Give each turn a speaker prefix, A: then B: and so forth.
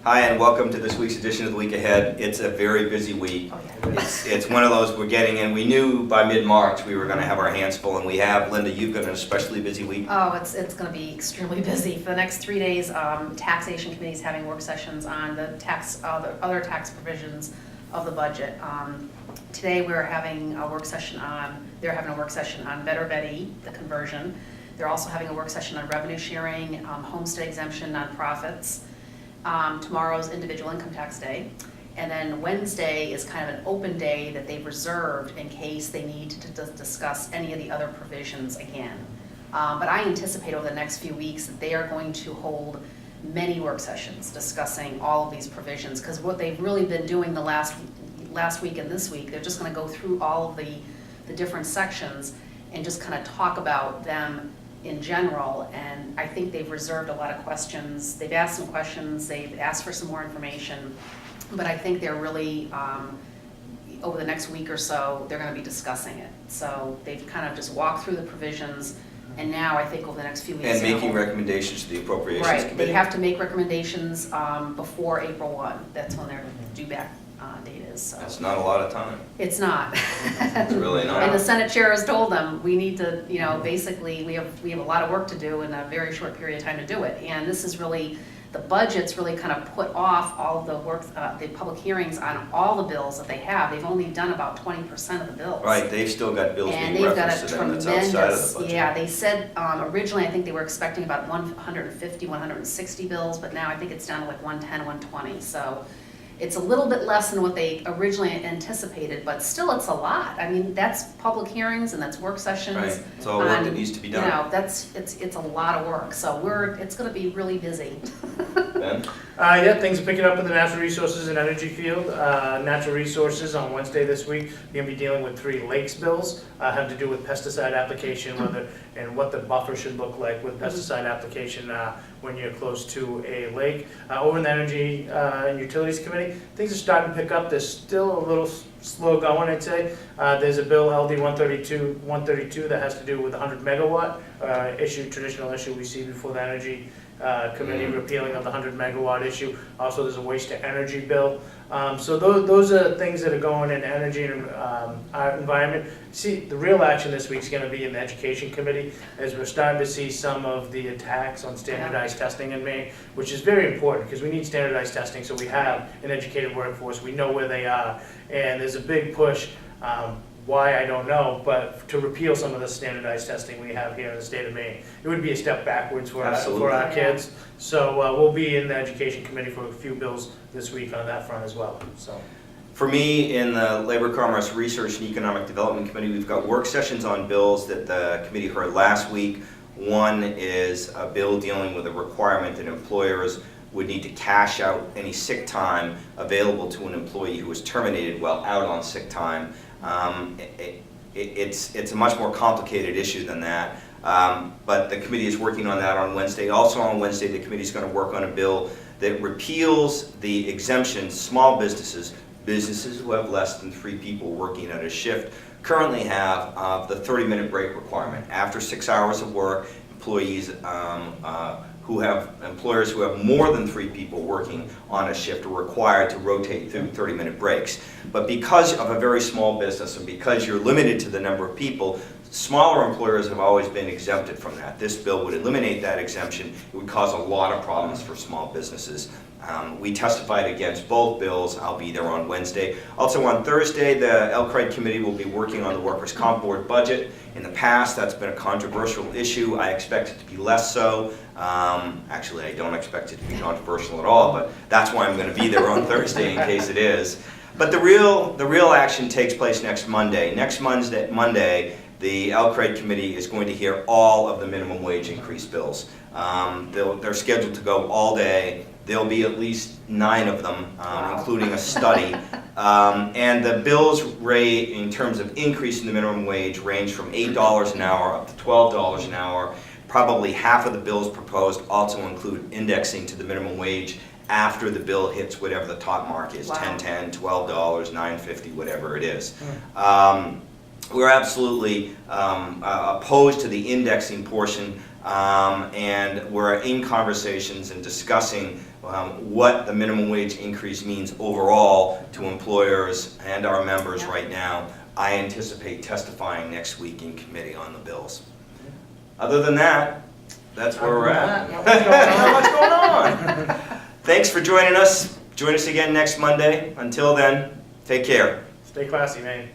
A: Hi, and welcome to this week's edition of The Week Ahead. It's a very busy week. It's one of those we're getting in. We knew by mid-March we were going to have our hands full, and we have. Linda, you've got an especially busy week.
B: Oh, it's going to be extremely busy. For the next 3 days, Taxation Committee is having work sessions on the other tax provisions of the budget. Today we're having a work session on, they're having a work session on Better Betty, the conversion. They're also having a work session on revenue sharing, homestead exemption, nonprofits. Tomorrow's individual income tax day. And then Wednesday is kind of an open day that they've reserved in case they need to discuss any of the other provisions again. But I anticipate over the next few weeks that they are going to hold many work sessions discussing all of these provisions, because what they've really been doing the last week and this week, they're just going to go through all of the different sections and just kind of talk about them in general, and I think they've reserved a lot of questions. They've asked some questions, they've asked for some more information, but I think they're really, over the next week or so, they're going to be discussing it. So they've kind of just walked through the provisions, and now I think over the next few weeks.
A: And making recommendations to the Appropriations Committee.
B: Right, they have to make recommendations before April 1. That's when their due back date is. So.
A: That's not a lot of time.
B: It's not.
A: It's really not.
B: And the Senate chair has told them, we need to, basically, we have a lot of work to do in a very short period of time to do it. And this is really, the budget's really kind of put off all of the work, the public hearings on all the bills that they have. They've only done about 20% of the bills.
A: Right, they've still got bills
B: and
A: being
B: they've got
A: referenced
B: a
A: to them that's
B: tremendous,
A: outside of the budget.
B: yeah, they said originally I think they were expecting about 150, 160 bills, but now I think it's down to like 110, 120. So it's a little bit less than what they originally anticipated, but still it's a lot. I mean, that's public hearings and that's work sessions.
A: Right, it's all work that needs to be done.
B: It's a lot of work. So it's going to be really busy.
A: Ben?
C: Yeah, things are picking up in the natural resources and energy field. Natural resources on Wednesday this week, we're going to be dealing with 3 lakes bills, have to do with pesticide application, and what the buffer should look like with pesticide application when you're close to a lake. Over in the Energy and Utilities Committee, things are starting to pick up. They're still a little slow going, I'd say. There's a bill, LD 132 that has to do with 100 megawatt traditional issue we see before the Energy Committee, repealing of the 100 megawatt issue. Also, there's a waste to energy bill. So those are things that are going in energy and our environment. See, the real action this week is going to be in the Education Committee, as we're starting to see some of the attacks on standardized testing in Maine, which is very important because we need standardized testing so we have an educated workforce. We know where they are, and there's a big push. Why, I don't know, but to repeal some of the standardized testing we have here in the state of Maine. It would be a step backwards for our kids. So we'll be in the Education Committee for a few bills this week on that front as well. So.
A: For me, in the Labor, Commerce, Research, and Economic Development Committee, we've got work sessions on bills that the committee heard last week. One is a bill dealing with a requirement that employers would need to cash out any sick time available to an employee who was terminated while out on sick time. It's a much more complicated issue than that, but the committee is working on that on Wednesday. Also on Wednesday, the committee is going to work on a bill that repeals the exemption small businesses who have less than 3 people working at a shift currently have of the 30-minute break requirement. After 6 hours of work, employers who have more than 3 people working on a shift are required to rotate through 30-minute breaks. But because of a very small business and because you're limited to the number of people, smaller employers have always been exempted from that. This bill would eliminate that exemption. It would cause a lot of problems for small businesses. We testified against both bills. I'll be there on Wednesday. Also on Thursday, the LCRIDE committee will be working on the Workers' Comp Board budget. In the past, that's been a controversial issue. I expect it to be less so. Actually, I don't expect it to be controversial at all, but that's why I'm going to be there on Thursday in case it is. But the real action takes place next Monday. Next Monday, the LCRIDE committee is going to hear all of the minimum wage increase bills. They're scheduled to go all day. There'll be at least 9 of them, including a study. And the bills rate in terms of increase in the minimum wage range from $8 an hour up to $12 an hour. Probably half of the bills proposed also include indexing to the minimum wage after the bill hits whatever the top mark is, $10.10, $12, $9.50, whatever it is. We're absolutely opposed to the indexing portion, and we're in conversations and discussing what the minimum wage increase means overall to employers and our members
B: Yep.
A: right now. I anticipate testifying next week in committee on the bills. Other than that, that's where we're at. What's going on? Thanks for joining us. Join us again next Monday. Until then, take care.
C: Stay classy, man.